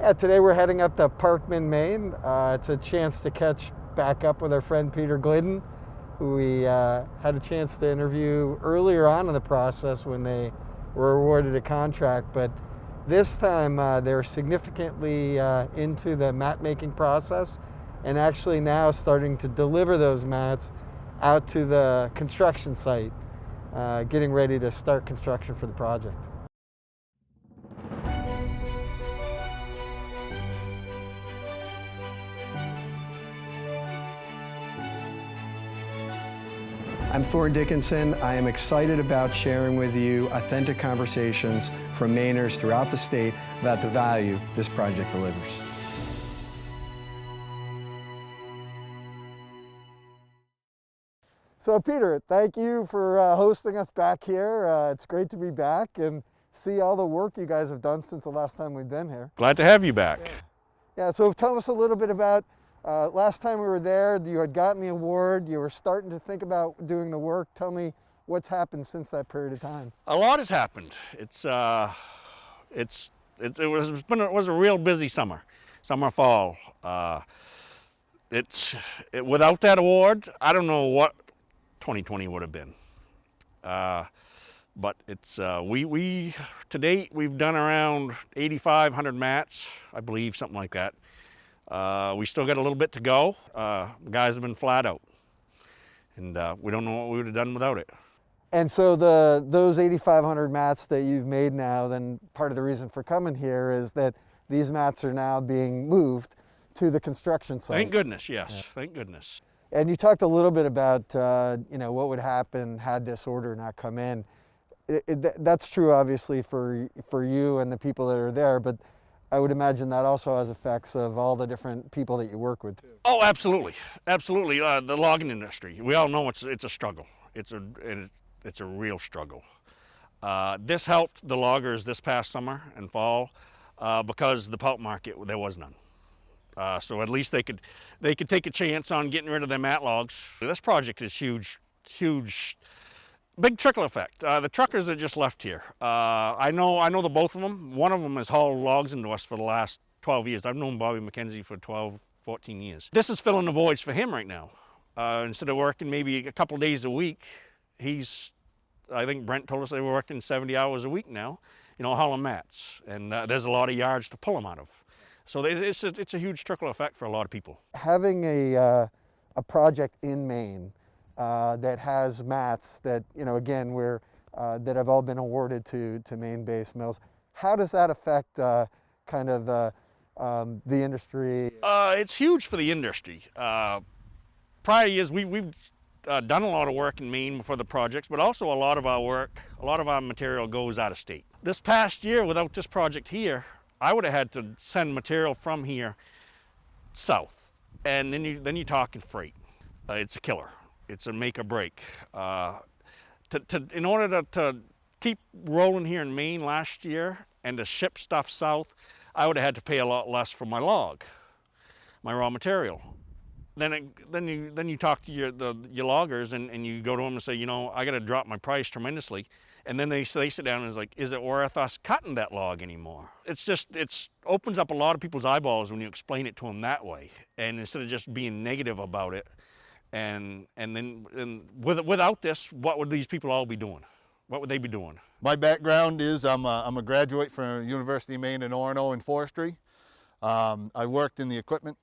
Yeah, today we're heading up to Parkman, Maine. It's a chance to catch back up with our friend Peter Glidden, who we had a chance to interview earlier on in the process when they were awarded a contract. But this time they're significantly into the mat making process and actually now starting to deliver those mats out to the construction site, getting ready to start construction for the project. I'm Thorne Dickinson. I am excited about sharing with you authentic conversations from Mainers throughout the state about the value this project delivers. So Peter, thank you for hosting us back here. It's great to be back and see all the work you guys have done since the last time we've been here. Glad to have you back. Yeah, so tell us a little bit about last time we were there. You had gotten the award, you were starting to think about doing the work. Tell me what's happened since that period of time. A lot has happened. It was a real busy summer, fall. Without that award, I don't know what 2020 would have been. But it's we to date we've done around 8,500 mats, I believe, something like that. We still got a little bit to go. The guys have been flat out, and we don't know what we would have done without it. And so those 8,500 mats that you've made now, then part of the reason for coming here is that these mats are now being moved to the construction site. Thank goodness, yes. Yeah. Thank goodness. And you talked a little bit about what would happen had this order not come in. That's true, obviously, for you and the people that are there, but I would imagine that also has effects of all the different people that you work with too. Oh, absolutely, absolutely. The logging industry, we all know it's a struggle. It's a real struggle. This helped the loggers this past summer and fall because the pulp market, there was none. So at least they could take a chance on getting rid of their mat logs. This project is huge, big trickle effect. The truckers that just left here, I know the both of them. One of them has hauled logs into us for the last 12 years. I've known Bobby McKenzie for 12, 14 years. This is filling the voids for him right now. Instead of working maybe a couple days a week, I think Brent told us they were working 70 hours a week now, hauling mats. And there's a lot of yards to pull them out of. So it's a huge trickle effect for a lot of people. Having a project in Maine that has mats that, again, that have all been awarded to Maine-based mills, how does that affect kind of the industry? It's huge for the industry. Prior years, we've done a lot of work in Maine for the projects, but also a lot of our material goes out of state. This past year, without this project here, I would have had to send material from here south, and then you're talking freight. It's a killer. It's a make or break. In order to keep rolling here in Maine last year and to ship stuff south, I would have had to pay a lot less for my log, my raw material. Then you talk to your loggers and you go to them and say, I got to drop my price tremendously. And then they sit down and it's like, is it worth us cutting that log anymore? It opens up a lot of people's eyeballs when you explain it to them that way. And instead of just being negative about it, and without this, what would these people all be doing? What would they be doing? My background is I'm a graduate from University of Maine in Orono in forestry. I worked in the equipment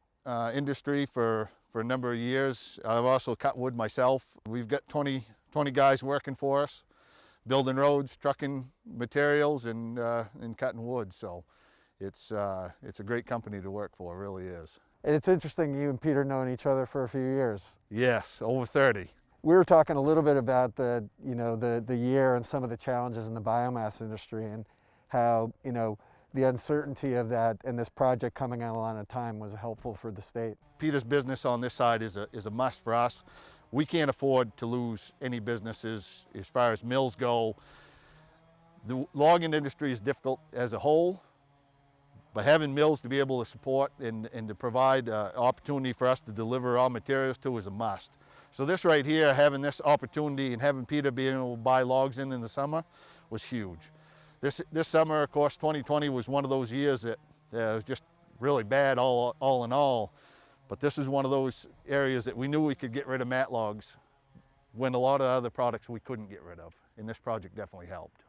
industry for a number of years. I've also cut wood myself. We've got 20 guys working for us, building roads, trucking materials, and cutting wood. So it's a great company to work for, it really is. And it's interesting, you and Peter knowing each other for a few years. Yes, over 30. We were talking a little bit about the year and some of the challenges in the biomass industry and how, the uncertainty of that and this project coming on at a time was helpful for the state. Peter's business on this side is a must for us. We can't afford to lose any businesses as far as mills go. The logging industry is difficult as a whole, but having mills to be able to support and to provide opportunity for us to deliver our materials to is a must. So this right here, having this opportunity and having Peter being able to buy logs in the summer was huge. This summer, of course, 2020 was one of those years that It was just really bad all in all. But this is one of those areas that we knew we could get rid of mat logs when a lot of other products we couldn't get rid of, and this project definitely helped.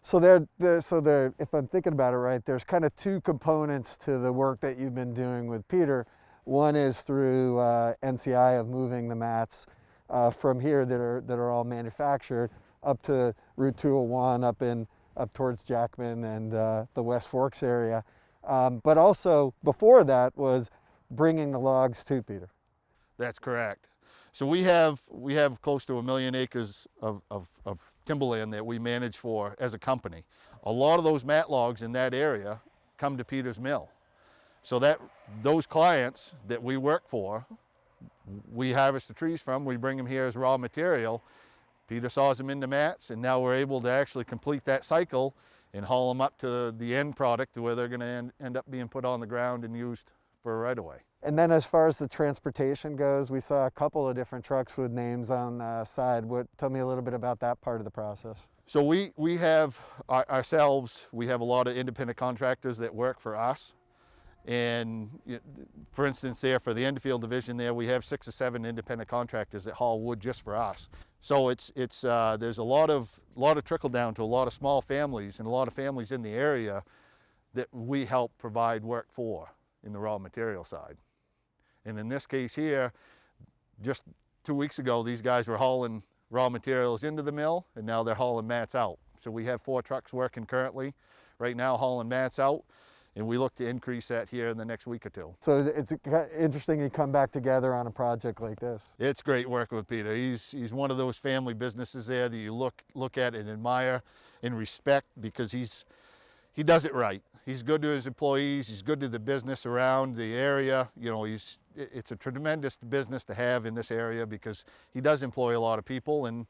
So if I'm thinking about it right, there's kind of two components to the work that you've been doing with Peter. One is through NCI of moving the mats from here that are all manufactured up to Route 201 up towards Jackman and the West Forks area. But also before that was bringing the logs to Peter. That's correct. So we have close to 1 million acres of timberland that we manage for as a company. A lot of those mat logs in that area come to Peter's mill. So that those clients that we work for, we harvest the trees from, we bring them here as raw material. Peter saws them into mats, and now we're able to actually complete that cycle and haul them up to the end product where they're going to end up being put on the ground and used for a right-of-way. And then as far as the transportation goes, we saw a couple of different trucks with names on the side. Tell me a little bit about that part of the process. So we have ourselves, we have a lot of independent contractors that work for us. And for instance, there for the Enderfield division there, we have 6 or 7 independent contractors that haul wood just for us. So there's a lot of trickle down to a lot of small families and a lot of families in the area that we help provide work for in the raw material side. And in this case here, just 2 weeks ago, these guys were hauling raw materials into the mill, and now they're hauling mats out. So we have 4 trucks working currently right now hauling mats out, and we look to increase that here in the next week or 2. So it's interesting you come back together on a project like this. It's great working with Peter. He's one of those family businesses there that you look at and admire and respect, because he does it right. He's good to his employees. He's good to the business around the area. You know, it's a tremendous business to have in this area because he does employ a lot of people, and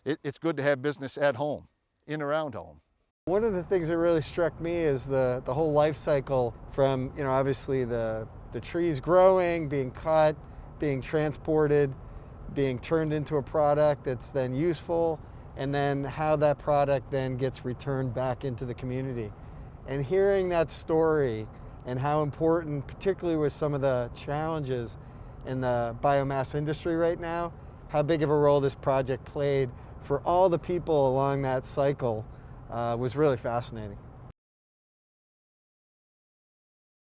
it's good to have business at home, in and around home. One of the things that really struck me is the whole life cycle from, obviously the trees growing, being cut, being transported, being turned into a product that's then useful, and then how that product then gets returned back into the community. And hearing that story and how important, particularly with some of the challenges in the biomass industry right now, how big of a role this project played for all the people along that cycle was really fascinating.